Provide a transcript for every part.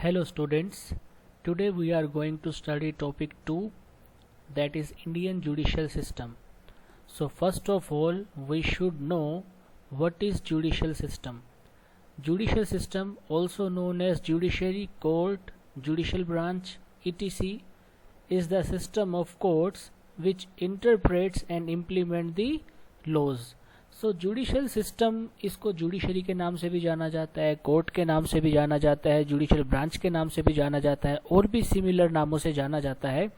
Hello students, today we are going to study topic 2, that is Indian judicial system. So first of all we should know what is judicial system. Judicial system, also known as judiciary, court, judicial branch, etc., is the system of courts which interprets and implement the laws. So judicial system, इसको judiciary के नाम से भी जाना जाता है, court के नाम से भी जाना जाता है, जुडिशल ब्रांच के नाम से भी जाना जाता है और भी सिमिलर नामों से जाना जाता है।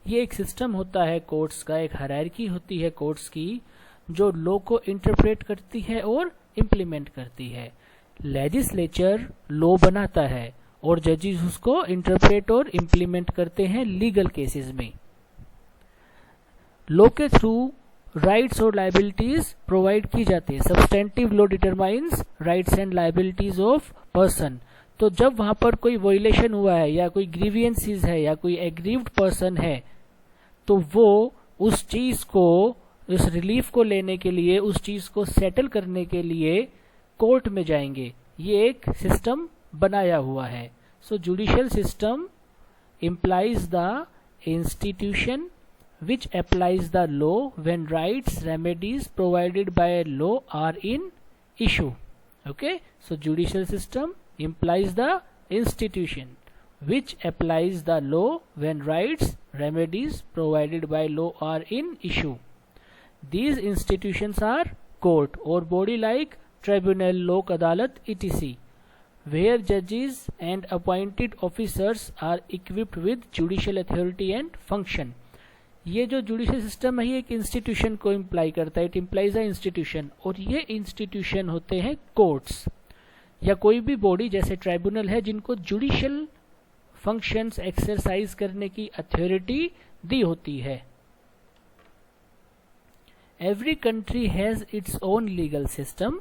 ये एक सिस्टम होता है कोर्ट्स का, एक हायरार्की होती है कोर्ट्स की जो लॉ को इंटरप्रेट करती है और इम्प्लीमेंट करती है। लेजिस्लेचर लॉ बनाता है और जजेस उसको इंटरप्रेट और इम्प्लीमेंट करते हैं लीगल केसेस में। लॉ के थ्रू राइट्स और लाइबिलिटीज प्रोवाइड की जाती है। Substantive law determines rights and liabilities of person. तो जब वहां पर कोई वॉयलेशन हुआ है या कोई ग्रीवियंसेस है या कोई एग्रीव्ड पर्सन है तो वो उस चीज को, उस रिलीफ को लेने के लिए, उस चीज को सेटल करने के लिए कोर्ट में जाएंगे। ये एक सिस्टम बनाया हुआ है। So judicial system implies the institution which applies the law when rights remedies provided by a law are in issue. Okay, so judicial system implies the institution which applies the law when rights remedies provided by law are in issue. These institutions are court or body like tribunal, lok adalat, etc., where judges and appointed officers are equipped with judicial authority and function. ये जो judicial system है ये एक institution को imply करता है। It implies a institution, और ये इंस्टीट्यूशन होते हैं कोर्ट्स या कोई भी बॉडी जैसे ट्राइब्यूनल है जिनको जुडिशियल फंक्शंस एक्सरसाइज करने की अथॉरिटी दी होती है। Every country has its own legal system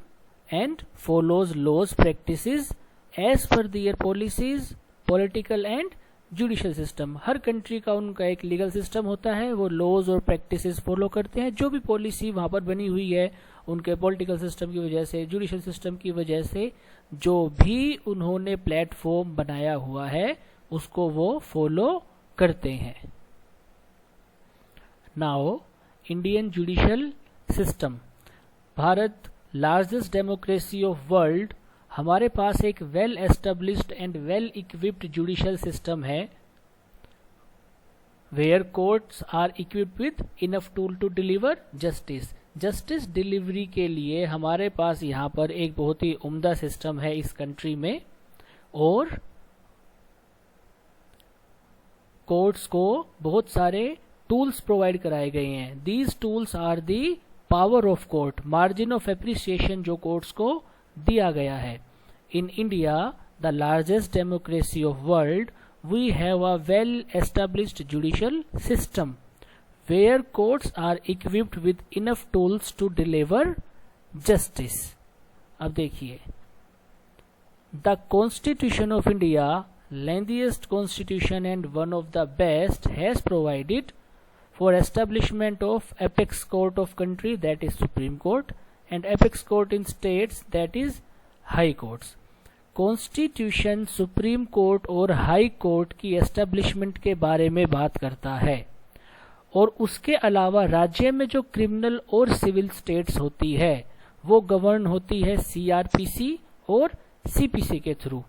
and follows laws practices as per their policies, political and judicial system. हर कंट्री का उनका एक लीगल सिस्टम होता है, वो लॉज और प्रैक्टिसेस फॉलो करते हैं। जो भी पॉलिसी वहां पर बनी हुई है उनके पॉलिटिकल सिस्टम की वजह से, जुडिशियल सिस्टम की वजह से, जो भी उन्होंने प्लेटफॉर्म बनाया हुआ है उसको वो फॉलो करते हैं। Now Indian judicial system, Bharat largest democracy of world, हमारे पास एक well established and well equipped judicial system है where courts are equipped with enough tool to deliver justice. Justice delivery के लिए हमारे पास यहाँ पर एक बहुत ही उम्दा सिस्टम है इस कंट्री में, और कोर्ट्स को बहुत सारे टूल्स प्रोवाइड कराए गए हैं। These tools are the power of court, margin of appreciation जो कोर्ट्स को दिया गया है। In India, the largest democracy of world, we have a well-established judicial system where courts are equipped with enough tools to deliver justice. अब देखिए, the Constitution of India, lengthiest constitution and one of the best, has provided for establishment of apex court of country, that is Supreme Court, and apex court in states, that is high courts. Constitution supreme court और high court की establishment के बारे में बात करता है, और उसके अलावा राज्य में जो क्रिमिनल और सिविल स्टेट्स होती है वो गवर्न होती है सीआरपीसी और सीपीसी के थ्रू,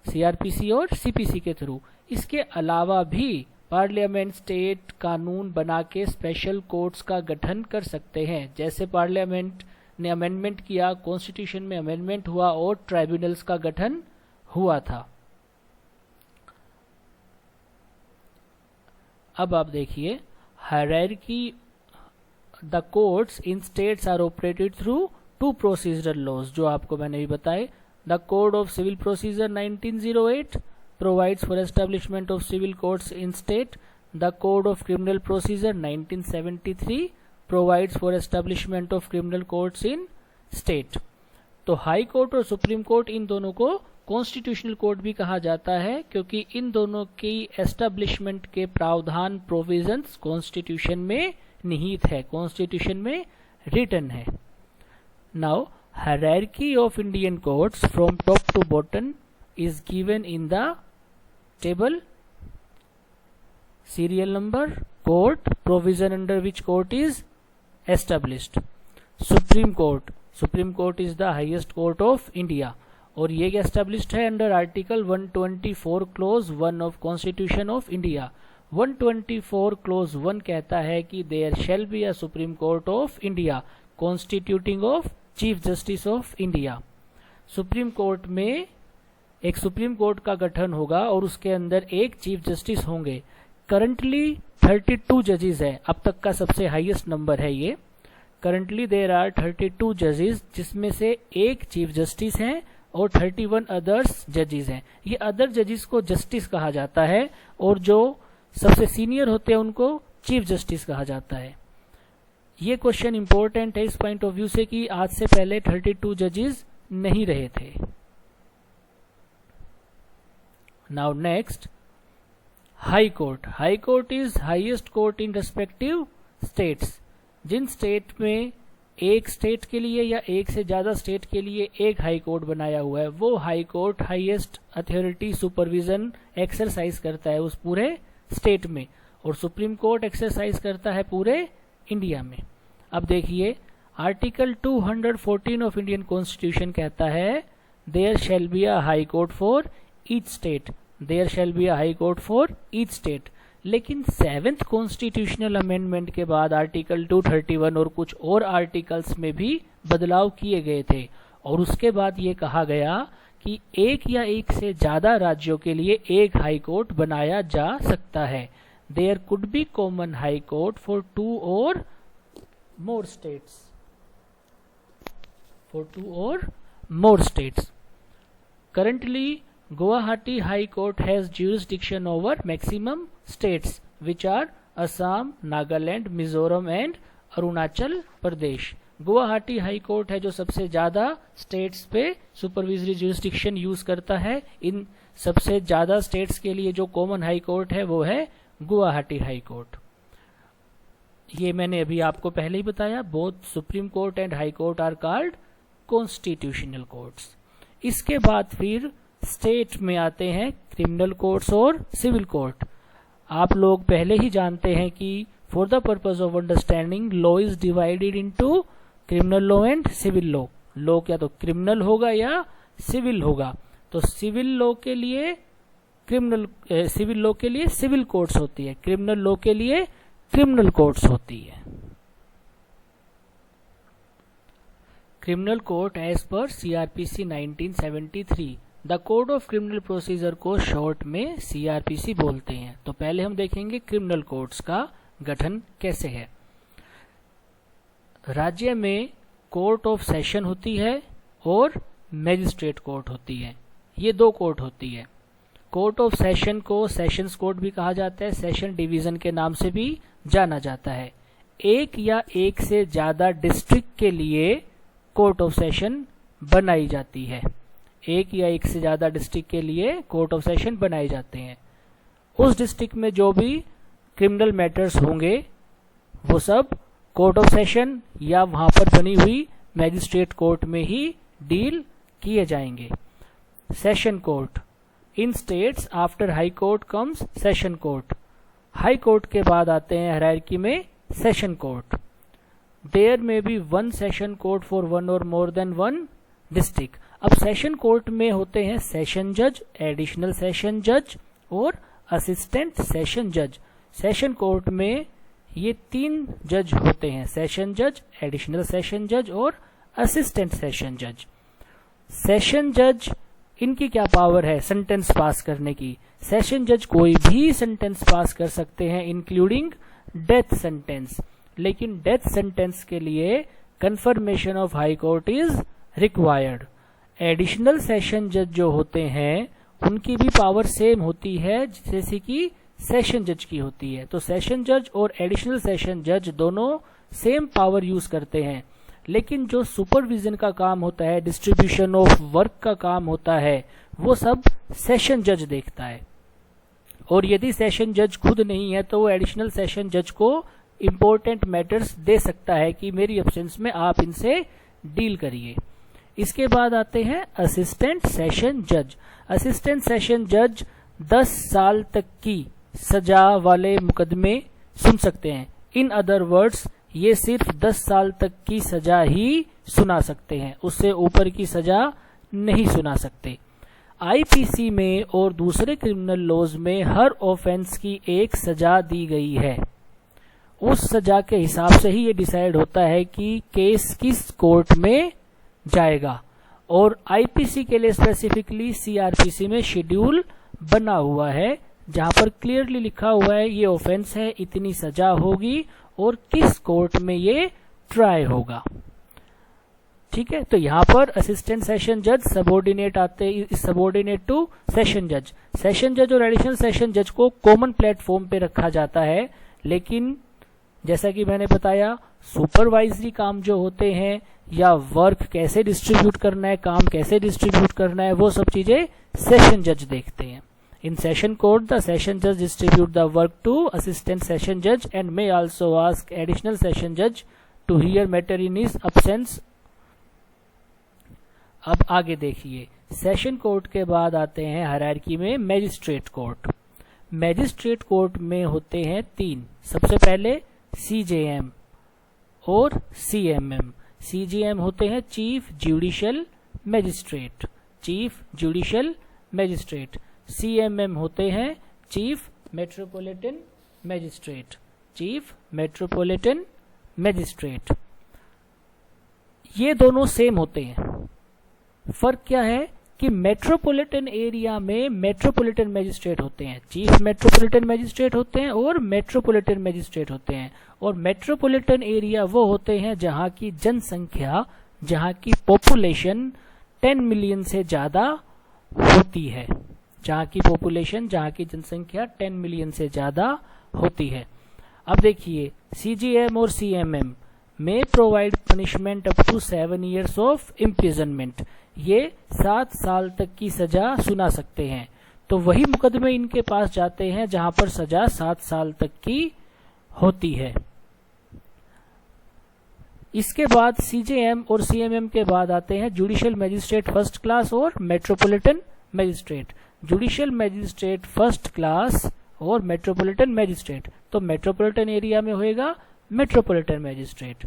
सीआरपीसी और सीपीसी के थ्रू। इसके अलावा भी पार्लियामेंट स्टेट कानून बना के स्पेशल कोर्ट्स का गठन कर सकते हैं। जैसे पार्लियामेंट ने अमेंडमेंट किया, कॉन्स्टिट्यूशन में अमेंडमेंट हुआ और ट्राइब्यूनल्स का गठन हुआ था। अब आप देखिए, hierarchy, the courts in states are operated through two procedural laws, जो आपको मैंने भी बताए। The code of civil procedure 1908 provides for establishment of civil courts in state. The Code of Criminal Procedure 1973 provides for establishment of criminal courts in state. तो high court और supreme court, इन दोनों को constitutional court भी कहा जाता है क्योंकि इन दोनों की एस्टेब्लिशमेंट के प्रावधान, प्रोविजंस कॉन्स्टिट्यूशन में निहित है, कॉन्स्टिट्यूशन में रिटन है। Now hierarchy of Indian courts from top to bottom is given in the table, serial number, court, provision under which court is established. Supreme Court is the highest court of India और ये established है under article 124 clause 1 of Constitution of India. 124 clause 1 कहता है कि there shall be a Supreme Court of India constituting of Chief Justice of India. Supreme court में एक supreme court का गठन होगा और उसके अंदर एक चीफ जस्टिस होंगे. करंटली 32 जजेस है, अब तक का सबसे हाईएस्ट नंबर है ये. करंटली देयर आर 32 जजेस, जिसमें से एक चीफ जस्टिस हैं और 31 अदर्स जजेस हैं. ये अदर जजेस को जस्टिस कहा जाता है और जो सबसे सीनियर होते हैं उनको चीफ जस्टिस कहा जाता है. ये क्वेश्चन इंपॉर्टेंट है इस पॉइंट ऑफ व्यू से कि आज से पहले 32 जजेस नहीं रहे थे. Now next, high court is highest court in respective states. जिन स्टेट में एक स्टेट के लिए या एक से ज्यादा स्टेट के लिए एक हाई कोर्ट बनाया हुआ है, वो high court highest authority supervision exercise करता है उस पूरे स्टेट में, और सुप्रीम कोर्ट एक्सरसाइज करता है पूरे इंडिया में. अब देखिए, आर्टिकल 214 ऑफ इंडियन कॉन्स्टिट्यूशन कहता है there shall be a high court for each state. There shall be a high court for each state. लेकिन 7th कॉन्स्टिट्यूशनल अमेंडमेंट के बाद आर्टिकल 231 और कुछ और आर्टिकल्स में भी बदलाव किए गए थे और उसके बाद ये कहा गया कि एक या एक से ज्यादा राज्यों के लिए एक हाई कोर्ट बनाया जा सकता है. There could be common high court for 2 और more states. Currently, Guwahati High Court has jurisdiction over maximum states, which are Assam, Nagaland, Mizoram and Arunachal Pradesh. Guwahati high court है जो सबसे ज्यादा स्टेट्स पे सुपरविजरी ज्यूरिसडिक्शन यूज करता है. इन सबसे ज्यादा स्टेट्स के लिए जो कॉमन हाई कोर्ट है वो है गुवाहाटी हाई कोर्ट. ये मैंने अभी आपको पहले ही बताया, both supreme court and high court are called constitutional courts. इसके बाद फिर स्टेट में आते हैं क्रिमिनल कोर्ट्स और सिविल कोर्ट. आप लोग पहले ही जानते हैं कि for the purpose of understanding law is divided into criminal law and civil law. Law क्या तो क्रिमिनल होगा या सिविल होगा. तो सिविल लॉ के लिए सिविल कोर्ट्स होती है, क्रिमिनल लॉ के लिए क्रिमिनल कोर्ट्स होती है. Criminal court as per CrPC 1973. The code of criminal procedure को शॉर्ट में सीआरपीसी बोलते हैं. तो पहले हम देखेंगे क्रिमिनल कोर्ट्स का गठन कैसे है. राज्य में कोर्ट ऑफ सेशन होती है और मैजिस्ट्रेट कोर्ट होती है. ये दो कोर्ट होती है. कोर्ट ऑफ सेशन को सेशंस कोर्ट भी कहा जाता है, सेशन डिवीजन के नाम से भी जाना जाता है. एक या एक से ज्यादा डिस्ट्रिक्ट के लिए कोर्ट ऑफ सेशन बनाई जाती है. एक या एक से ज्यादा डिस्ट्रिक्ट के लिए कोर्ट ऑफ सेशन बनाए जाते हैं. उस डिस्ट्रिक्ट में जो भी क्रिमिनल मैटर्स होंगे वो सब कोर्ट ऑफ सेशन या वहां पर बनी हुई मैजिस्ट्रेट कोर्ट में ही डील किए जाएंगे. Session court. In states after high court comes session court. High court के बाद आते हैं हायरार्की में सेशन कोर्ट. देयर में be one session court for one और मोर देन वन डिस्ट्रिक्ट. अब सेशन कोर्ट में होते हैं सेशन जज, एडिशनल सेशन जज और असिस्टेंट सेशन जज. सेशन कोर्ट में ये 3 जज होते हैं, सेशन जज, एडिशनल सेशन जज और असिस्टेंट सेशन जज. सेशन जज इनकी क्या पावर है सेंटेंस पास करने की. सेशन जज कोई भी सेंटेंस पास कर सकते हैं इंक्लूडिंग डेथ सेंटेंस. लेकिन डेथ सेंटेंस के लिए confirmation of high court is required. Additional session जज जो होते हैं उनकी भी पावर सेम होती है जैसे कि सेशन जज की होती है. तो सेशन जज और एडिशनल सेशन जज दोनों सेम पावर यूज करते हैं. लेकिन जो सुपरविजन का काम होता है, डिस्ट्रीब्यूशन ऑफ वर्क का काम होता है, वो सब सेशन जज देखता है. और यदि सेशन जज खुद नहीं है तो वो एडिशनल सेशन जज को इंपॉर्टेंट मैटर्स दे सकता है कि मेरी एब्सेंस में आप इनसे डील करिए. इसके बाद आते हैं असिस्टेंट सेशन जज. असिस्टेंट सेशन जज 10 साल तक की सजा वाले मुकदमे सुन सकते हैं। इन अदर वर्ड्स ये सिर्फ 10 साल तक की सजा ही सुना सकते हैं, उससे ऊपर की सजा नहीं सुना सकते। आईपीसी में और दूसरे क्रिमिनल लॉज में हर ऑफेंस की एक सजा दी गई है। उस सजा के हिसाब से ही ये डिसाइड होता है कि केस किस कोर्ट में जाएगा। और आईपीसी के लिए स्पेसिफिकली सीआरपीसी में शेड्यूल बना हुआ है जहां पर क्लियरली लिखा हुआ है ये ऑफेंस है, इतनी सजा होगी और किस कोर्ट में ये ट्राई होगा। ठीक है, तो यहाँ पर असिस्टेंट सेशन जज सबॉर्डिनेट आते हैं, सबॉर्डिनेट टू सेशन जज। सेशन जज और एडिशनल सेशन जज को कॉमन प्लेटफॉर्म पे रखा जाता है, लेकिन जैसा कि मैंने बताया सुपरवाइजरी काम जो होते हैं या वर्क कैसे डिस्ट्रीब्यूट करना है, काम कैसे डिस्ट्रीब्यूट करना है, वो सब चीजें सेशन जज देखते हैं। In session court, the session judge distribute the work to assistant session judge and may also ask additional session judge to hear matter in his absence। अब आगे देखिए, सेशन कोर्ट के बाद आते हैं हायरार्की में मैजिस्ट्रेट कोर्ट। मैजिस्ट्रेट कोर्ट में होते हैं 3। सबसे पहले सीजेएम और सीएमएम। सीजेएम होते हैं chief judicial magistrate, chief judicial magistrate. CMM होते हैं chief metropolitan magistrate, chief metropolitan magistrate. ये दोनों सेम होते हैं। फर्क क्या है कि मेट्रोपॉलिटन एरिया में मेट्रोपॉलिटन मैजिस्ट्रेट होते हैं, चीफ मेट्रोपॉलिटन मैजिस्ट्रेट होते हैं और मेट्रोपॉलिटन मैजिस्ट्रेट होते हैं। और मेट्रोपॉलिटन एरिया वो होते हैं जहां की जनसंख्या, जहां की पॉपुलेशन 10 मिलियन से ज्यादा होती है, जहां की पॉपुलेशन, जहां की जनसंख्या 10 मिलियन से ज्यादा होती है। अब देखिए, सीजीएम और सीएमएम में provide punishment up to 7 years of imprisonment. ये 7 साल तक की सजा सुना सकते हैं। तो वही मुकदमे इनके पास जाते हैं जहां पर सजा 7 साल तक की होती है। इसके बाद सीजेएम और सीएमएम के बाद आते हैं जुडिशियल मैजिस्ट्रेट फर्स्ट क्लास और metropolitan magistrate. Judicial magistrate first class और मेट्रोपॉलिटन मैजिस्ट्रेट, तो मेट्रोपॉलिटन एरिया में होएगा मेट्रोपॉलिटन मैजिस्ट्रेट।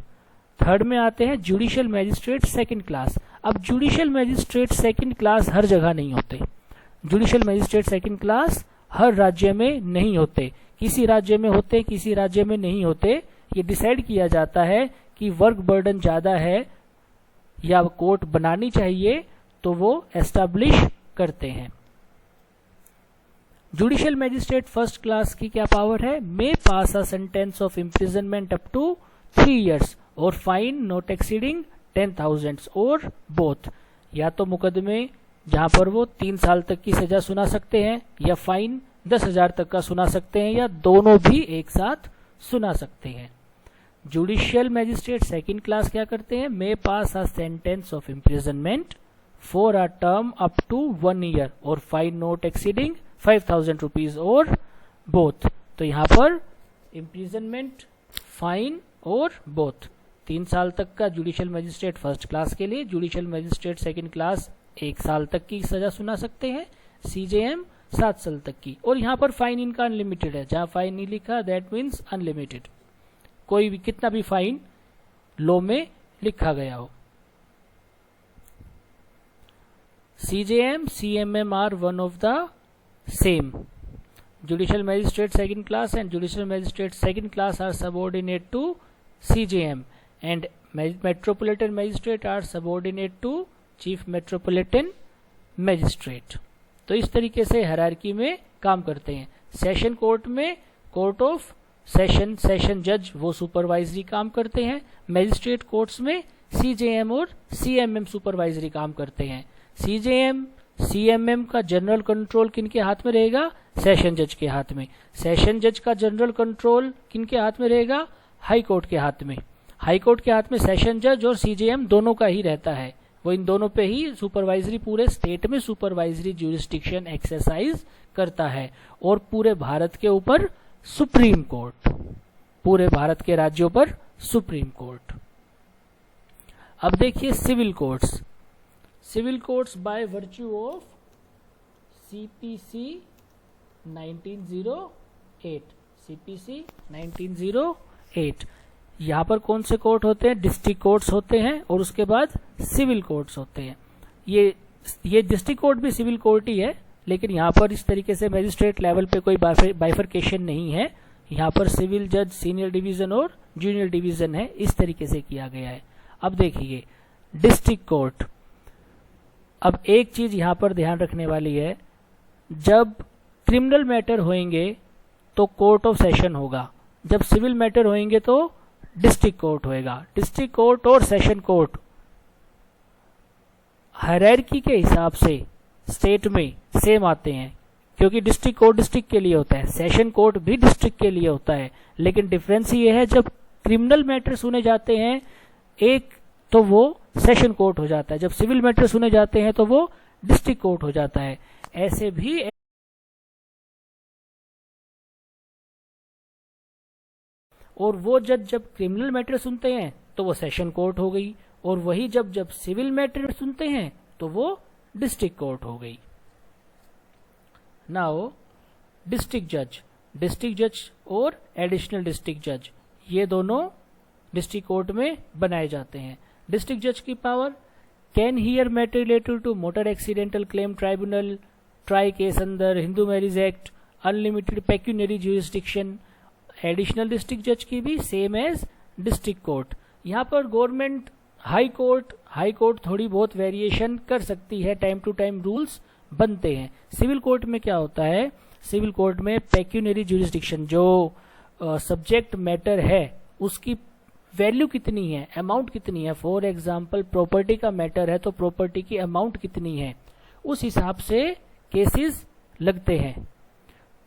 थर्ड में आते हैं जुडिशियल मैजिस्ट्रेट सेकंड क्लास। अब जुडिशियल मैजिस्ट्रेट सेकंड क्लास हर जगह नहीं होते, जुडिशियल मैजिस्ट्रेट सेकंड क्लास हर राज्य में नहीं होते, किसी राज्य में होते, किसी राज्य में नहीं होते। ये डिसाइड किया जाता है कि वर्क बर्डन ज्यादा है या कोर्ट बनानी चाहिए, तो वो एस्टैब्लिश करते हैं। जुडिशियल मैजिस्ट्रेट फर्स्ट क्लास की क्या पावर है? May pass a sentence of imprisonment up to 3 years और फाइन नॉट एक्सीडिंग 10,000 और बोथ। या तो मुकदमे जहां पर वो 3 साल तक की सजा सुना सकते हैं या फाइन 10,000 तक का सुना सकते हैं या दोनों भी एक साथ सुना सकते हैं। जुडिशियल मैजिस्ट्रेट सेकंड क्लास क्या करते हैं? May pass a sentence of imprisonment for a term up to 1 year और फाइन नॉट एक्सीडिंग 5,000 रुपीज और बोथ। तो यहां पर इम्प्रिजनमेंट, फाइन और बोथ 3 साल तक का जुडिशियल मैजिस्ट्रेट फर्स्ट क्लास के लिए, जुडिशियल मैजिस्ट्रेट सेकंड क्लास 1 साल तक की सजा सुना सकते हैं, सीजेएम 7 साल तक की। और यहां पर फाइन इनका अनलिमिटेड है, जहां फाइन नहीं लिखा दैट मीन्स अनलिमिटेड, कोई भी कितना भी फाइन लॉ में लिखा गया हो। CJM CMM are one of the same. Judicial Magistrate second class and Judicial Magistrate second class are subordinate to CJM and Metropolitan Magistrate are subordinate to Chief Metropolitan Magistrate। तो इस तरीके से hierarchy में काम करते हैं। सेशन कोर्ट में court of session, session जज वो सुपरवाइजरी काम करते हैं। मैजिस्ट्रेट कोर्ट्स में सीजेएम और सीएमएम सुपरवाइजरी काम करते हैं। सीजेएम सीएमएम का जनरल कंट्रोल किनके हाथ में रहेगा? सेशन जज के हाथ में। सेशन जज का जनरल कंट्रोल किनके हाथ में रहेगा? हाई कोर्ट के हाथ में। हाई कोर्ट के हाथ में सेशन जज और सीजेएम दोनों का ही रहता है, वो इन दोनों पे ही सुपरवाइजरी, पूरे स्टेट में सुपरवाइजरी ज्यूरिस्डिक्शन एक्सरसाइज करता है। और पूरे भारत के ऊपर सुप्रीम कोर्ट, पूरे भारत के राज्यों पर सुप्रीम कोर्ट। अब देखिए civil courts. Civil courts by virtue of CPC 1908, CPC 1908। यहाँ पर कौन से कोर्ट होते हैं? डिस्ट्रिक्ट कोर्ट्स होते हैं और उसके बाद सिविल कोर्ट्स होते हैं। ये डिस्ट्रिक्ट कोर्ट भी सिविल कोर्ट ही है, लेकिन यहाँ पर इस तरीके से मैजिस्ट्रेट लेवल पे कोई बाइफरकेशन नहीं है। यहाँ पर सिविल जज, सीनियर डिवीजन और जूनियर डिवीजन है, इस तरीके से किया गया है। अब देखिए डिस्ट्रिक्ट कोर्ट। अब एक चीज यहाँ पर ध्यान रखने वाली है, जब क्रिमिनल मैटर होंगे तो कोर्ट ऑफ सेशन होगा, जब सिविल मैटर होंगे तो डिस्ट्रिक्ट कोर्ट होएगा। डिस्ट्रिक्ट कोर्ट और सेशन कोर्ट हायरार्की के हिसाब से स्टेट में सेम आते हैं, क्योंकि डिस्ट्रिक्ट कोर्ट डिस्ट्रिक्ट के लिए होता है, सेशन कोर्ट भी डिस्ट्रिक्ट के लिए होता है। लेकिन डिफरेंस ये है, जब क्रिमिनल मैटर सुने जाते हैं एक तो वो सेशन कोर्ट हो जाता है, जब सिविल मैटर सुने जाते हैं तो वो डिस्ट्रिक्ट कोर्ट हो जाता है। ऐसे भी और वो जज जब क्रिमिनल मैटर सुनते हैं तो वो सेशन कोर्ट हो गई, और वही जब सिविल मैटर सुनते हैं तो वो डिस्ट्रिक्ट कोर्ट हो गई। नाउ डिस्ट्रिक्ट जज और एडिशनल डिस्ट्रिक्ट जज, ये दोनों डिस्ट्रिक्ट कोर्ट में बनाए जाते हैं। डिस्ट्रिक्ट जज की power: can hear matter related to motor accidental claim tribunal, try case अंदर Hindu marriage act, unlimited pecuniary jurisdiction. Additional district जज की भी सेम एज डिस्ट्रिक्ट कोर्ट। यहाँ पर गवर्नमेंट हाई कोर्ट थोड़ी बहुत वेरिएशन कर सकती है, टाइम टू टाइम रूल्स बनते हैं। सिविल कोर्ट में क्या होता है? सिविल कोर्ट में पेक्यूनरी ज्यूरिसडिक्शन, जो सब्जेक्ट मैटर है उसकी वैल्यू कितनी है, अमाउंट कितनी है। फॉर एग्जाम्पल प्रॉपर्टी का मैटर है तो प्रॉपर्टी की अमाउंट कितनी है, उस हिसाब से केसेस लगते हैं।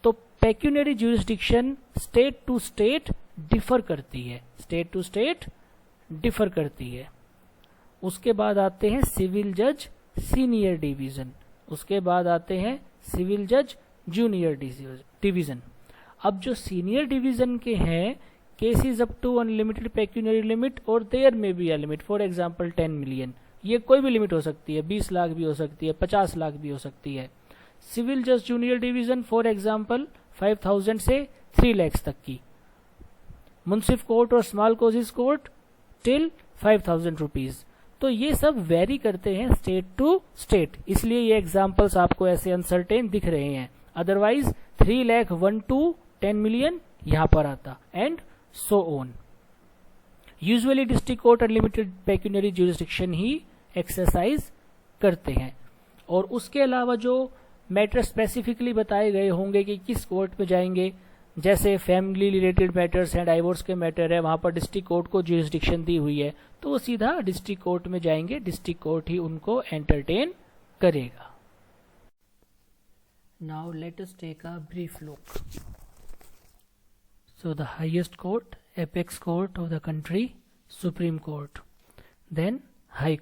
तो pecuniary jurisdiction state to state differ करती है। उसके बाद आते हैं सिविल जज सीनियर डिवीजन, उसके बाद आते हैं सिविल जज जूनियर डिवीजन। अब जो सीनियर डिवीजन के हैं, cases up to unlimited pecuniary limit और देयर में be a limit, for example 10 million, ये कोई भी लिमिट हो सकती है, 20 लाख भी हो सकती है, 50 लाख भी हो सकती है। सिविल जज जूनियर डिवीजन फॉर एग्जांपल 5000 से 3 लाख तक की। मुंसिफ कोर्ट और small causes court till 5000 rupees. तो ये सब वेरी करते हैं स्टेट टू स्टेट, इसलिए ये एग्जांपल्स आपको ऐसे अनसर्टेन दिख रहे हैं। अदरवाइज 3 लाख 1 to 10 मिलियन यहां पर आता, and so on. Usually district court unlimited pecuniary jurisdiction he exercise करते हैं। और उसके अलावा जो मैटर स्पेसिफिकली बताए गए होंगे कि किस कोर्ट में जाएंगे, जैसे फैमिली रिलेटेड मैटर्स हैं, डाइवोर्स के मैटर है, वहां पर डिस्ट्रिक्ट कोर्ट को ज्यूरिसडिक्शन दी हुई है तो वो सीधा डिस्ट्रिक्ट कोर्ट में जाएंगे, डिस्ट्रिक्ट कोर्ट ही उनको एंटरटेन करेगा। Now let us take a brief look. So the highest court, apex court of the country, supreme court, then high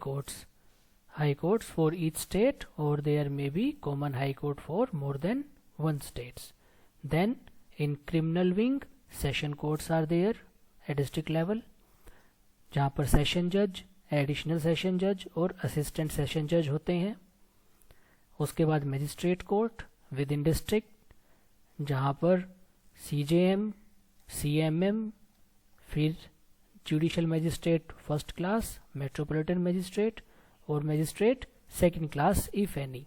courts for each state, or there may be common high court for more than one states. Then in criminal wing, session courts are there at district level, जहाँ पर session जज, additional session जज और assistant session जज होते हैं। उसके बाद magistrate court within district, जहाँ पर CJM, CMM, फिर judicial magistrate first class, metropolitan magistrate और magistrate second class if any.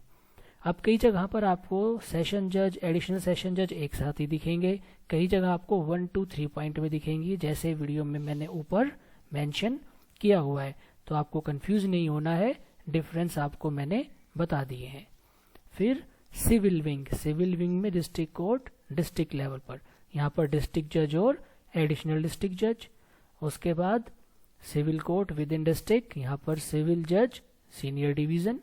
अब कई जगह पर आपको सेशन जज, एडिशनल सेशन जज एक साथ ही दिखेंगे, कई जगह आपको 1 to 3 पॉइंट में दिखेंगी, जैसे वीडियो में मैंने ऊपर मेंशन किया हुआ है। तो आपको कंफ्यूज नहीं होना है, डिफरेंस आपको मैंने बता दिए हैं। फिर सिविल विंग में डिस्ट्रिक्ट कोर्ट डिस्ट्रिक्ट लेवल पर, यहाँ पर डिस्ट्रिक्ट जज और एडिशनल डिस्ट्रिक्ट जज। उसके बाद civil court within district, यहाँ पर सिविल जज सीनियर डिवीजन,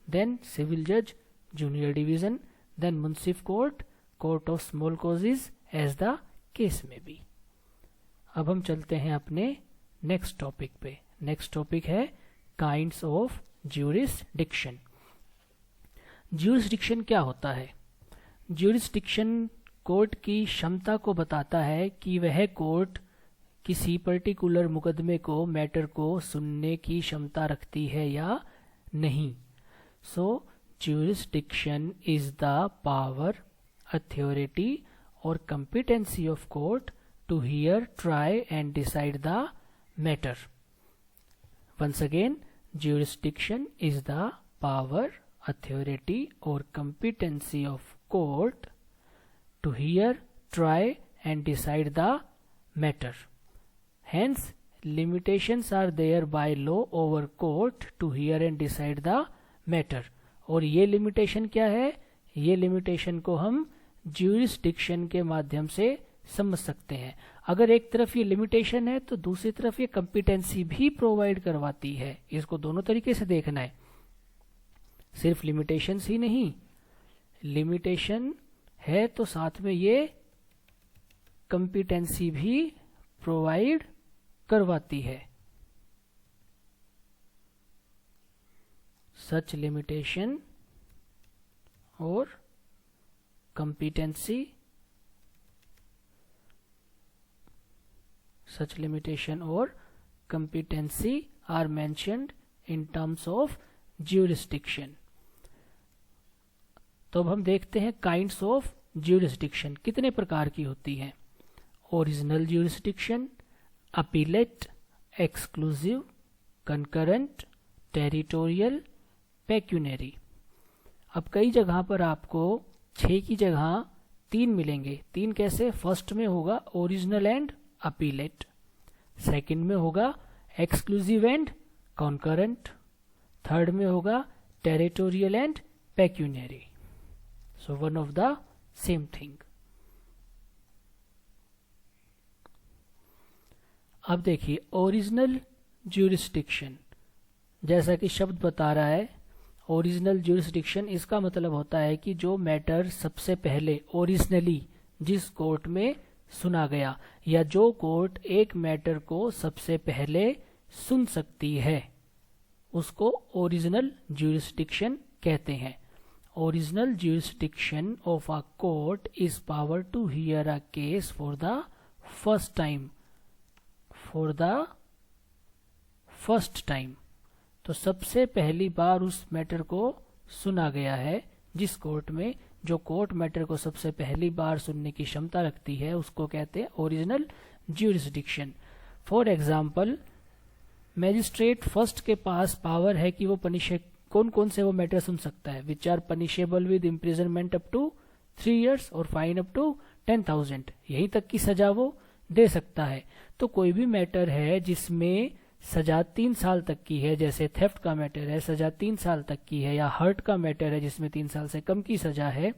देन सिविल जज junior division, then Munsif court, court of small causes as the case may B. अब हम चलते हैं अपने नेक्स्ट टॉपिक पे। नेक्स्ट टॉपिक है काइंड्स ऑफ ज्यूरिसडिक्शन। ज्यूरिसडिक्शन क्या होता है? ज्यूरिसडिक्शन कोर्ट की क्षमता को बताता है कि वह कोर्ट किसी पर्टिकुलर मुकदमे को, मैटर को सुनने की क्षमता रखती है या नहीं। So jurisdiction is the power authority or competency of court to hear, try and decide the matter. Once again, jurisdiction is the power, authority or competency of court to hear, try and decide the matter. Hence, limitations are there by law over court to hear and decide the matter. और ये limitation क्या है? ये limitation को हम jurisdiction के माध्यम से समझ सकते हैं. अगर एक तरफ ये लिमिटेशन है तो दूसरी तरफ ये कंपिटेंसी भी प्रोवाइड करवाती है. इसको दोनों तरीके से देखना है, सिर्फ लिमिटेशंस ही नहीं. लिमिटेशन है तो साथ में ये कंपिटेंसी भी प्रोवाइड करवाती है. सच लिमिटेशन और competency, such limitation or competency are mentioned in terms of jurisdiction. तो अब हम देखते हैं काइंड्स ऑफ jurisdiction कितने प्रकार की होती हैं. Original jurisdiction, appellate, exclusive, concurrent, territorial, pecuniary. अब कई जगह पर आपको 6 की जगह 3 मिलेंगे. 3 कैसे? फर्स्ट में होगा ओरिजिनल एंड अपीलेट, सेकंड में होगा एक्सक्लूसिव एंड कॉन्करेंट, थर्ड में होगा territorial and pecuniary. So one of the same thing. अब देखिए ओरिजिनल ज्यूरिसडिक्शन, जैसा कि शब्द बता रहा है ओरिजिनल ज्यूरिसडिक्शन, इसका मतलब होता है कि जो मैटर सबसे पहले ओरिजिनली जिस कोर्ट में सुना गया या जो कोर्ट एक मैटर को सबसे पहले सुन सकती है उसको ओरिजिनल ज्यूरिसडिक्शन कहते हैं. Original jurisdiction of a court is power to hear a case for the first time. For the first time, तो सबसे पहली बार उस मैटर को सुना गया है. जिस कोर्ट में जो कोर्ट मैटर को सबसे पहली बार सुनने की क्षमता रखती है उसको कहते हैं original jurisdiction. For example, magistrate first के पास पावर है कि वो कौन कौन से वो मैटर सुन सकता है. Which are punishable with imprisonment up to 3 years और फाइन अप टू 10,000. यहीं तक की सजा वो दे सकता है. तो कोई भी मैटर है जिसमें सजा 3 साल तक की है, जैसे थेफ्ट का मैटर है सजा 3 साल तक की है, या हर्ट का मैटर है जिसमें 3 साल से कम की सजा है,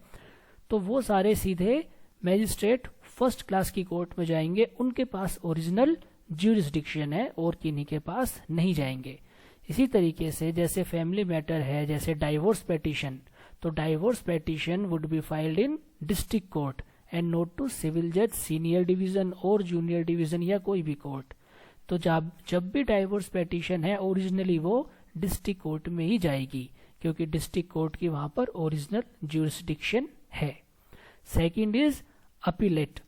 तो वो सारे सीधे मैजिस्ट्रेट फर्स्ट क्लास की कोर्ट में जाएंगे. उनके पास ओरिजिनल ज्यूरिसडिक्शन है और किन्हीं के पास नहीं जाएंगे. इसी तरीके से जैसे फैमिली मैटर है, जैसे डाइवोर्स पेटिशन, तो divorce petition would be filed in district court and not to civil जज सीनियर डिवीजन और जूनियर डिवीजन या कोई भी कोर्ट. तो जब भी डाइवोर्स पेटिशन है ओरिजिनली वो डिस्ट्रिक्ट कोर्ट में ही जाएगी, क्योंकि डिस्ट्रिक्ट कोर्ट की वहां पर ओरिजिनल ज्यूरिसडिक्शन है. Second is appellate.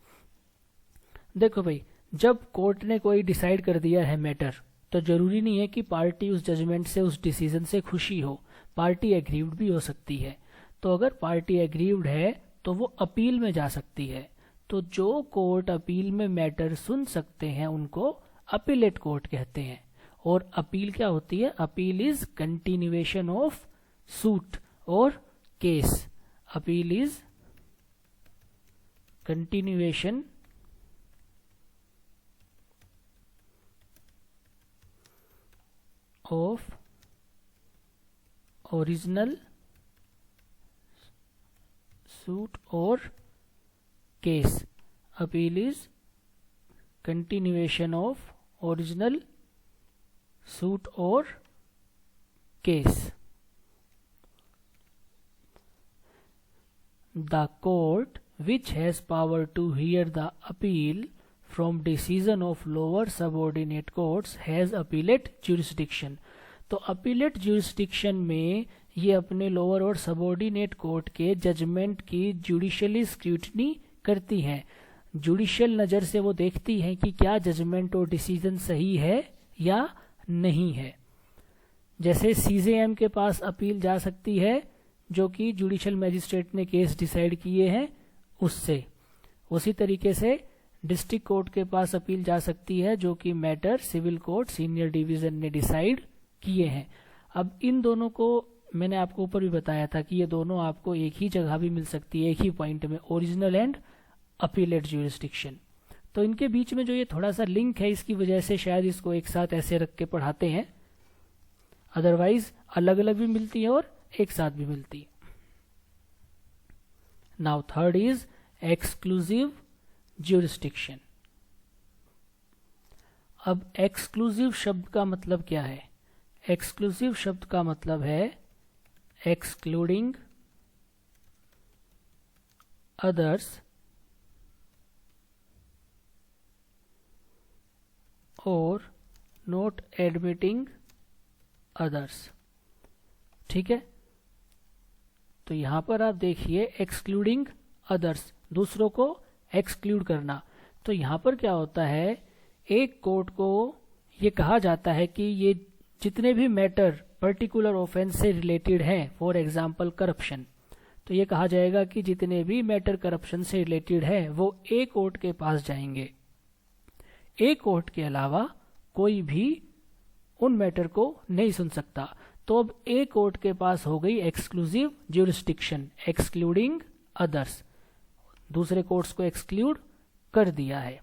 देखो भाई, जब कोर्ट ने कोई डिसाइड कर दिया है मैटर, तो जरूरी नहीं है कि पार्टी उस जजमेंट से, उस डिसीजन से खुशी हो. पार्टी एग्रीव्ड भी हो सकती है. तो अगर पार्टी एग्रीव्ड है तो वो अपील में जा सकती है. तो जो कोर्ट अपील में मैटर सुन सकते हैं उनको अपीलेट कोर्ट कहते हैं. और अपील क्या होती है? Appeal is continuation of suit और case. Appeal is continuation of original suit और case. Appeal is continuation of original suit or case. The court which has power to hear the appeal from decision of lower subordinate courts has appellate jurisdiction. तो appellate jurisdiction में ये अपने lower और subordinate court के judgement की judicially scrutiny करती हैं. Judicial नज़र से वो देखती हैं कि क्या जजमेंट और डिसीजन सही है या नहीं है. जैसे सीजेएम के पास अपील जा सकती है जो कि जुडिशियल मैजिस्ट्रेट ने केस डिसाइड किए हैं उससे। उसी तरीके से डिस्ट्रिक्ट कोर्ट के पास अपील जा सकती है जो कि matter civil court senior division ने डिसाइड किए हैं। अब इन दोनों को मैंने आपको ऊपर भी बताया था कि ये दोनों आपको एक ही जगह भी मिल सकती है, एक ही पॉइंट में, ओरिजिनल एंड अपीलेट ज्यूरिसडिक्शन। तो इनके बीच में जो ये थोड़ा सा लिंक है, इसकी वजह से शायद इसको एक साथ ऐसे रख के पढ़ाते हैं, अदरवाइज अलग अलग भी मिलती है और एक साथ भी मिलती है। Now third is exclusive jurisdiction. अब एक्सक्लूसिव शब्द का मतलब क्या है? एक्सक्लूसिव शब्द का मतलब है एक्सक्लूडिंग अदर्स और नॉट एडमिटिंग अदर्स। ठीक है, तो यहां पर आप देखिए एक्सक्लूडिंग अदर्स, दूसरों को एक्सक्लूड करना। तो यहां पर क्या होता है, एक कोर्ट को ये कहा जाता है कि ये जितने भी मैटर पर्टिकुलर ऑफेंस से रिलेटेड हैं, फॉर एग्जांपल करप्शन, तो ये कहा जाएगा कि जितने भी मैटर करप्शन से रिलेटेड है वो एक कोर्ट के पास जाएंगे। एक कोर्ट के अलावा कोई भी उन मैटर को नहीं सुन सकता। तो अब एक कोर्ट के पास हो गई एक्सक्लूसिव ज्यूरिसडिक्शन, एक्सक्लूडिंग अदर्स, दूसरे कोर्ट्स को एक्सक्लूड कर दिया है।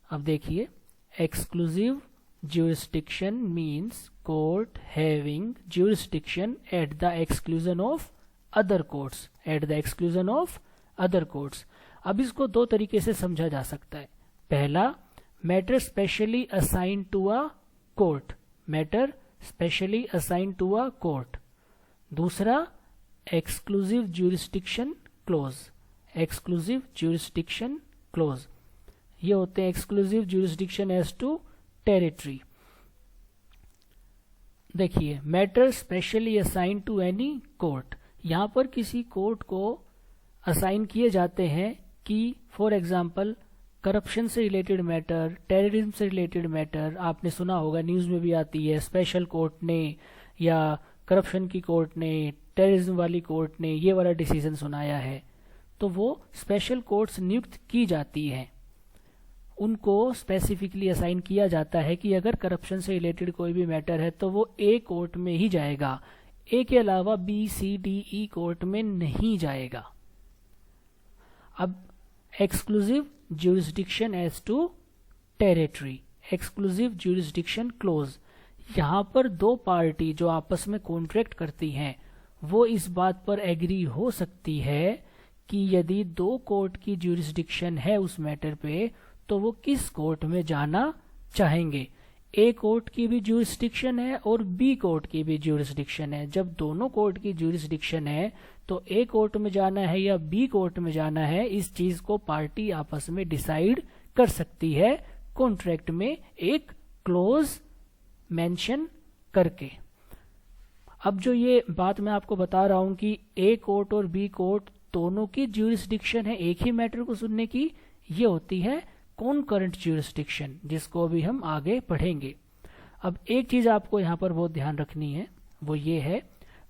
अब देखिए, exclusive jurisdiction means court having jurisdiction at the exclusion of other courts, at the exclusion of other courts। अब इसको दो तरीके से समझा जा सकता है। पहला, matter specially assigned to a court, matter specially assigned to a court. दूसरा, exclusive jurisdiction clause, exclusive jurisdiction clause. ये होते हैं exclusive jurisdiction as to territory. देखिए, matter specially assign to any court, यहां पर किसी कोर्ट को असाइन किए जाते हैं कि फॉर एग्जांपल करप्शन से रिलेटेड मैटर, टेररिज्म से रिलेटेड मैटर, आपने सुना होगा, न्यूज में भी आती है, स्पेशल कोर्ट ने या करप्शन की कोर्ट ने, टेररिज्म वाली कोर्ट ने ये वाला डिसीजन सुनाया है। तो वो स्पेशल कोर्ट्स नियुक्त की जाती हैं, उनको स्पेसिफिकली असाइन किया जाता है कि अगर करप्शन से रिलेटेड कोई भी मैटर है तो वो ए कोर्ट में ही जाएगा, ए के अलावा B C D E court में नहीं जाएगा। अब exclusive jurisdiction as to territory, exclusive jurisdiction clause, यहां पर दो पार्टी जो आपस में कॉन्ट्रैक्ट करती हैं वो इस बात पर एग्री हो सकती है कि यदि दो कोर्ट की ज्यूरिसडिक्शन है उस मैटर पे तो वो किस कोर्ट में जाना चाहेंगे। ए कोर्ट की भी ज्यूरिसडिक्शन है और बी कोर्ट की भी ज्यूरिसडिक्शन है। जब दोनों कोर्ट की ज्यूरिसडिक्शन है तो ए कोर्ट में जाना है या बी कोर्ट में जाना है, इस चीज को पार्टी आपस में डिसाइड कर सकती है कॉन्ट्रैक्ट में एक क्लोज मेंशन करके। अब जो ये बात मैं आपको बता रहा हूं कि ए कोर्ट और बी कोर्ट दोनों की ज्यूरिसडिक्शन है एक ही मैटर को सुनने की, ये होती है कॉनकरेंट ज्यूरिसडिक्शन, जिसको अभी हम आगे पढ़ेंगे। अब एक चीज आपको यहाँ पर बहुत ध्यान रखनी है, वो ये है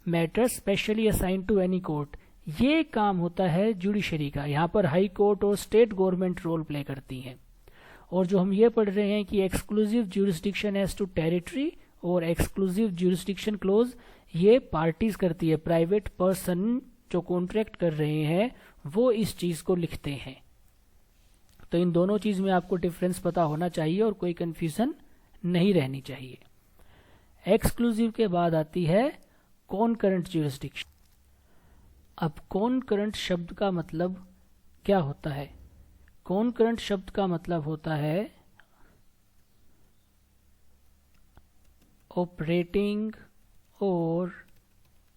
matter specially assigned to any court, ये काम होता है जुडिशरी का। यहाँ पर हाई कोर्ट और स्टेट गवर्नमेंट रोल प्ले करती हैं। और जो हम ये पढ़ रहे हैं कि exclusive jurisdiction as to territory और एक्सक्लूसिव ज्यूरिसडिक्शन क्लोज, ये पार्टीज करती है, प्राइवेट पर्सन जो कॉन्ट्रैक्ट कर रहे हैं वो इस चीज को लिखते हैं। तो इन दोनों चीज में आपको डिफरेंस पता होना चाहिए और कोई कंफ्यूजन नहीं रहनी चाहिए। एक्सक्लूसिव के बाद आती है कॉनकरेंट ज्यूरिसडिक्शन। अब कॉनकरेंट शब्द का मतलब क्या होता है? कॉनकरेंट शब्द का मतलब होता है ऑपरेटिंग और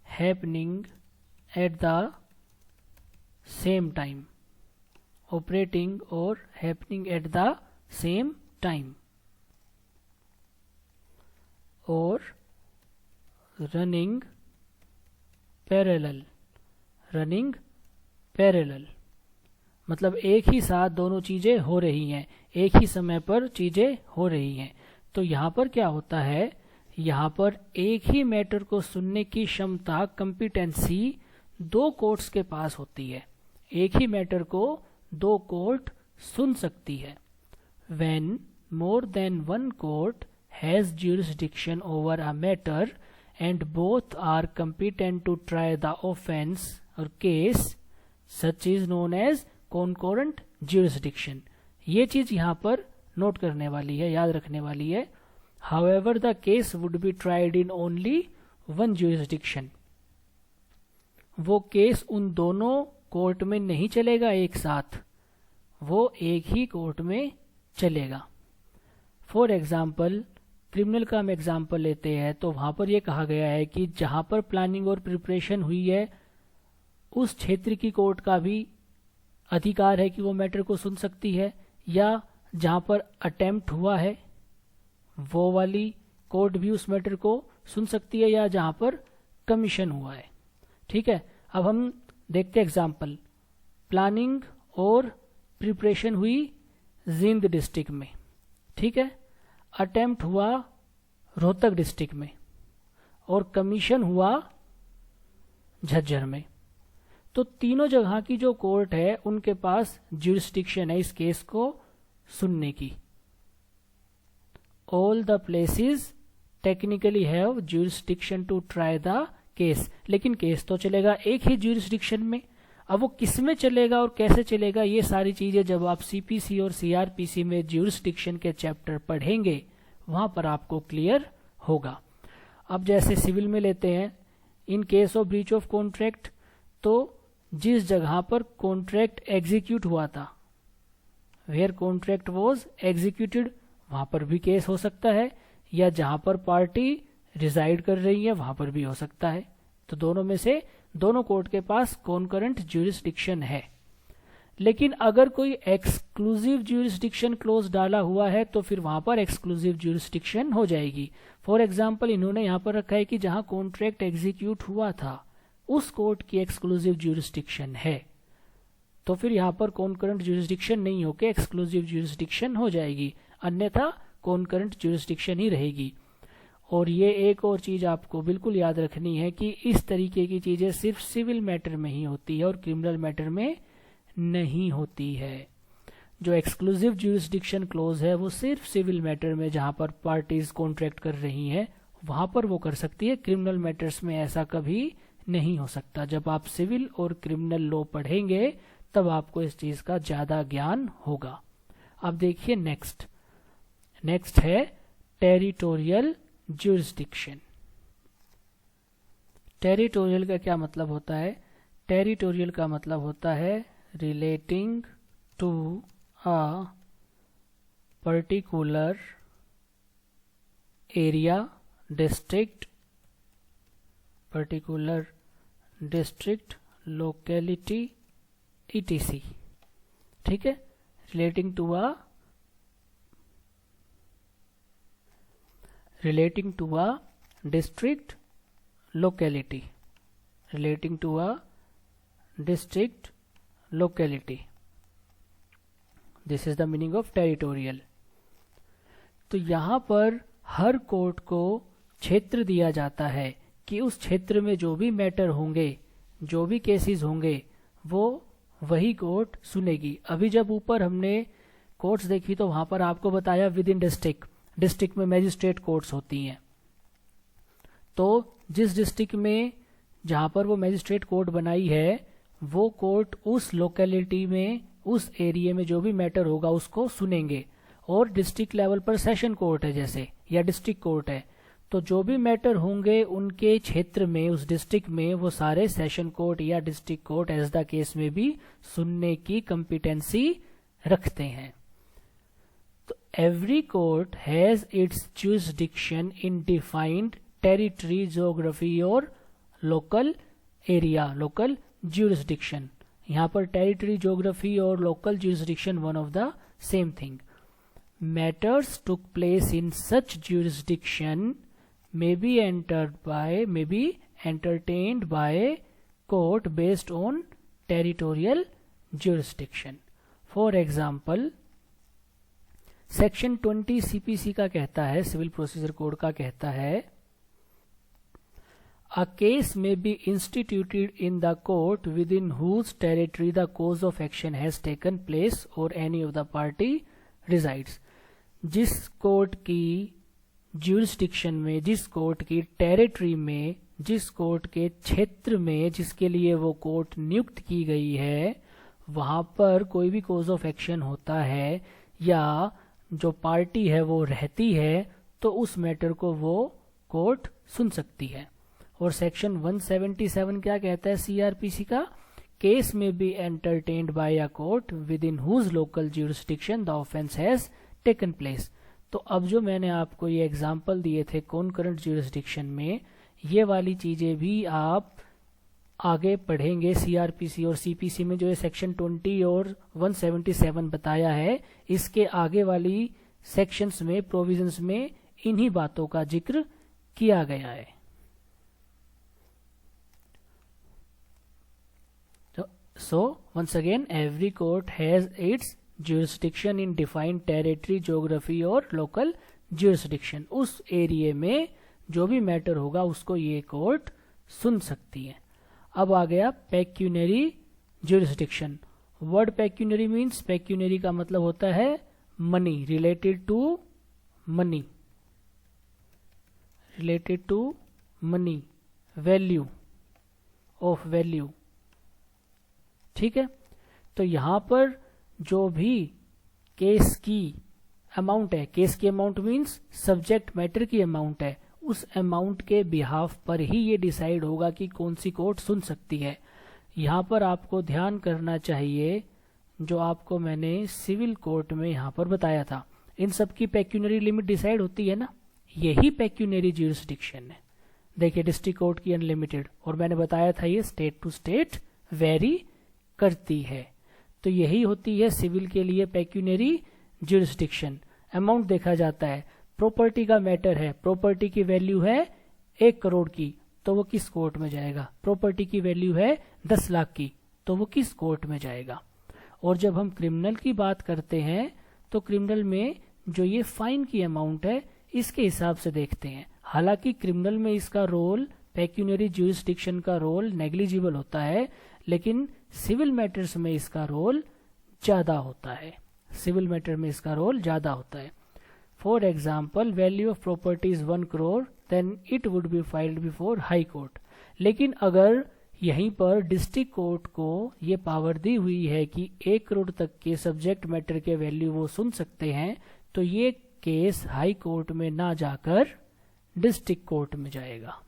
happening at the same time, operating और happening at the same time, और रनिंग पैरेलल, रनिंग पैरेलल मतलब एक ही साथ दोनों चीजें हो रही हैं, एक ही समय पर चीजें हो रही हैं। तो यहाँ पर क्या होता है, यहाँ पर एक ही मैटर को सुनने की क्षमता, कंपिटेंसी दो कोर्ट्स के पास होती है। एक ही मैटर को दो कोर्ट सुन सकती है। When more than one court has jurisdiction over a matter and both are competent to try the offense or case, such is known as concurrent jurisdiction। ये चीज यहाँ पर नोट करने वाली है, याद रखने वाली है। However, the case would be tried in only one jurisdiction। वो केस उन दोनों कोर्ट में नहीं चलेगा एक साथ, वो एक ही कोर्ट में चलेगा। फॉर एग्जाम्पल, क्रिमिनल का हम एग्जाम्पल लेते हैं तो वहां पर यह कहा गया है कि जहां पर प्लानिंग और प्रिपरेशन हुई है उस क्षेत्र की कोर्ट का भी अधिकार है कि वो मैटर को सुन सकती है, या जहां पर अटेम्प्ट हुआ है वो वाली कोर्ट भी उस मैटर को सुन सकती है, या जहां पर कमीशन हुआ है। ठीक है, अब हम देखते हैं एग्जाम्पल। प्लानिंग और प्रिपरेशन हुई जींद डिस्ट्रिक्ट में, ठीक है, अटेम्प्ट हुआ रोहतक डिस्ट्रिक्ट में और कमीशन हुआ झज्जर में। तो तीनों जगह की जो कोर्ट है उनके पास ज्यूरिसडिक्शन है इस केस को सुनने की। All the places technically have jurisdiction to try the case, लेकिन केस तो चलेगा एक ही ज्यूरिसडिक्शन में। अब वो किस में चलेगा और कैसे चलेगा, ये सारी चीजें जब आप सीपीसी और सीआरपीसी में ज्यूरिसडिक्शन के चैप्टर पढ़ेंगे वहां पर आपको क्लियर होगा। अब जैसे सिविल में लेते हैं, in case of breach of contract, तो जिस जगह पर कॉन्ट्रैक्ट एग्जीक्यूट हुआ था, वेयर कॉन्ट्रैक्ट वाज एग्जीक्यूटेड, वहां पर भी केस हो सकता है, या जहां पर पार्टी रिजाइड कर रही है वहां पर भी हो सकता है। तो दोनों में से दोनों कोर्ट के पास कॉन्करेंट ज्यूरिसडिक्शन है। लेकिन अगर कोई एक्सक्लूसिव ज्यूरिसडिक्शन क्लोज डाला हुआ है तो फिर वहां पर एक्सक्लूसिव ज्यूरिसडिक्शन हो जाएगी। फॉर एग्जाम्पल, इन्होंने यहां पर रखा है कि जहां कॉन्ट्रैक्ट एग्जीक्यूट हुआ था उस कोर्ट की एक्सक्लूसिव ज्यूरिसडिक्शन है, तो फिर यहां पर कॉन्करेंट ज्यूरिसडिक्शन नहीं होकर एक्सक्लूसिव ज्यूरिसडिक्शन हो जाएगी, अन्यथा कॉन्करेंट ज्यूरिसडिक्शन ही रहेगी। और ये एक और चीज आपको बिल्कुल याद रखनी है कि इस तरीके की चीजें सिर्फ सिविल मैटर में ही होती है और क्रिमिनल मैटर में नहीं होती है। जो एक्सक्लूसिव ज्यूरिसडिक्शन क्लोज है वो सिर्फ सिविल मैटर में, जहां पर पार्टीज कॉन्ट्रैक्ट कर रही हैं वहां पर वो कर सकती है। क्रिमिनल मैटर्स में ऐसा कभी नहीं हो सकता। जब आप सिविल और क्रिमिनल लॉ पढ़ेंगे तब आपको इस चीज का ज्यादा ज्ञान होगा। अब देखिए नेक्स्ट है टेरिटोरियल ज्यूरिसडिक्शन। टेरिटोरियल का क्या मतलब होता है? टेरिटोरियल का मतलब होता है relating to a particular area, district, particular district, locality, etc। ठीक है, relating to a district, locality, relating to a district, locality, this is the meaning of territorial। तो यहां पर हर कोर्ट को क्षेत्र दिया जाता है कि उस क्षेत्र में जो भी मैटर होंगे, जो भी केसेस होंगे वो वही कोर्ट सुनेगी। अभी जब ऊपर हमने कोर्ट्स देखी तो वहां पर आपको बताया विद इन डिस्ट्रिक्ट में मैजिस्ट्रेट कोर्ट्स होती हैं। तो जिस डिस्ट्रिक्ट में जहां पर वो मैजिस्ट्रेट कोर्ट बनाई है वो कोर्ट उस लोकेलिटी में, उस एरिया में जो भी मैटर होगा उसको सुनेंगे। और डिस्ट्रिक्ट लेवल पर सेशन कोर्ट है जैसे, या डिस्ट्रिक्ट कोर्ट है, तो जो भी मैटर होंगे उनके क्षेत्र में, उस डिस्ट्रिक्ट में, वो सारे सेशन कोर्ट या district court as the case में भी सुनने की कंपिटेंसी रखते हैं। तो every court has its jurisdiction in defined territory, geography और लोकल एरिया, लोकल ज्यूरिसडिक्शन। यहाँ पर टेरिटरी, ज्योग्राफी और local jurisdiction one of the same thing. Matters took place in such jurisdiction may be entertained by court based on territorial jurisdiction। For example, section 20 CPC का कहता है, civil procedure code का कहता है, A case may be instituted in the court within whose territory the cause of action has taken place or any of the party resides. जिस court की jurisdiction में, जिस कोर्ट की टेरिटरी में, जिस कोर्ट के क्षेत्र में जिसके लिए वो कोर्ट नियुक्त की गई है, वहां पर कोई भी कॉज ऑफ एक्शन होता है या जो पार्टी है वो रहती है, तो उस मैटर को वो कोर्ट सुन सकती है। और सेक्शन 177 क्या कहता है सीआरपीसी का? Case may be entertained by a court within whose local jurisdiction the offence has taken place. तो अब जो मैंने आपको ये एग्जांपल दिए थे कॉनकरेंट ज्यूरिस्डिक्शन में, ये वाली चीजें भी आप आगे पढ़ेंगे सीआरपीसी और सीपीसी में। जो ये सेक्शन 20 और 177 बताया है, इसके आगे वाली सेक्शंस में, प्रोविजंस में इन्हीं बातों का जिक्र किया गया है। So once again, every court has its jurisdiction in defined territory, geography और local jurisdiction। उस एरिया में जो भी मैटर होगा उसको ये कोर्ट सुन सकती है। अब आ गया pecuniary jurisdiction. Word pecuniary means, pecuniary का मतलब होता है money, related to money, related to money, value of value. ठीक है, तो यहां पर जो भी केस की अमाउंट है, केस की अमाउंट मीन्स सब्जेक्ट मैटर की अमाउंट है, उस अमाउंट के बिहाफ पर ही ये डिसाइड होगा कि कौन सी कोर्ट सुन सकती है। यहां पर आपको ध्यान करना चाहिए जो आपको मैंने सिविल कोर्ट में यहां पर बताया था, इन सब की पेक्यूनरी लिमिट डिसाइड होती है ना, यही पेक्यूनरी ज्यूरिस्डिक्शन है। देखिए डिस्ट्रिक्ट कोर्ट की अनलिमिटेड, और मैंने बताया था ये स्टेट टू स्टेट वेरी करती है। तो यही होती है सिविल के लिए पेक्यूनरी ज्यूरिस्डिक्शन। अमाउंट देखा जाता है, प्रॉपर्टी का मैटर है, प्रॉपर्टी की वैल्यू है 1 करोड़ की, तो वो किस कोर्ट में जाएगा? प्रॉपर्टी की वैल्यू है 10 लाख की, तो वो किस कोर्ट में जाएगा? और जब हम क्रिमिनल की बात करते हैं तो क्रिमिनल में जो ये फाइन की अमाउंट है इसके हिसाब से देखते हैं। हालांकि क्रिमिनल में इसका रोल, पेक्यूनरी ज्यूरिस्डिक्शन का रोल नेग्लिजिबल होता है, लेकिन सिविल मैटर्स में इसका रोल ज्यादा होता है, सिविल मैटर में इसका रोल ज्यादा होता है। For example, value of property is 1 crore, then it would be filed before high court. लेकिन अगर यहीं पर डिस्ट्रिक्ट कोर्ट को ये पावर दी हुई है कि 1 करोड़ तक के सब्जेक्ट मैटर के वैल्यू वो सुन सकते हैं, तो ये केस हाई कोर्ट में ना जाकर डिस्ट्रिक्ट कोर्ट में जाएगा।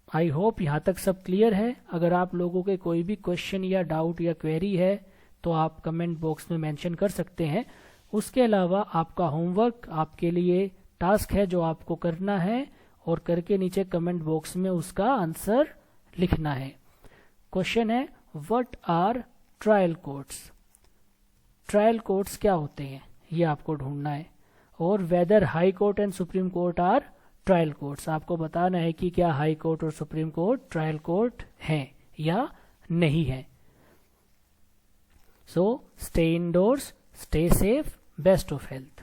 आई होप यहां तक सब क्लियर है। अगर आप लोगों के कोई भी क्वेश्चन या डाउट या क्वेरी है तो आप कमेंट बॉक्स में मेंशन कर सकते हैं। उसके अलावा आपका होमवर्क, आपके लिए टास्क है जो आपको करना है, और करके नीचे कमेंट बॉक्स में उसका आंसर लिखना है। क्वेश्चन है, what are trial courts? Trial courts क्या होते हैं ये आपको ढूंढना है। और whether high court and supreme court are trial courts, आपको बताना है कि क्या हाई कोर्ट और सुप्रीम कोर्ट ट्रायल कोर्ट हैं या नहीं है। So stay indoors, stay safe, best of health.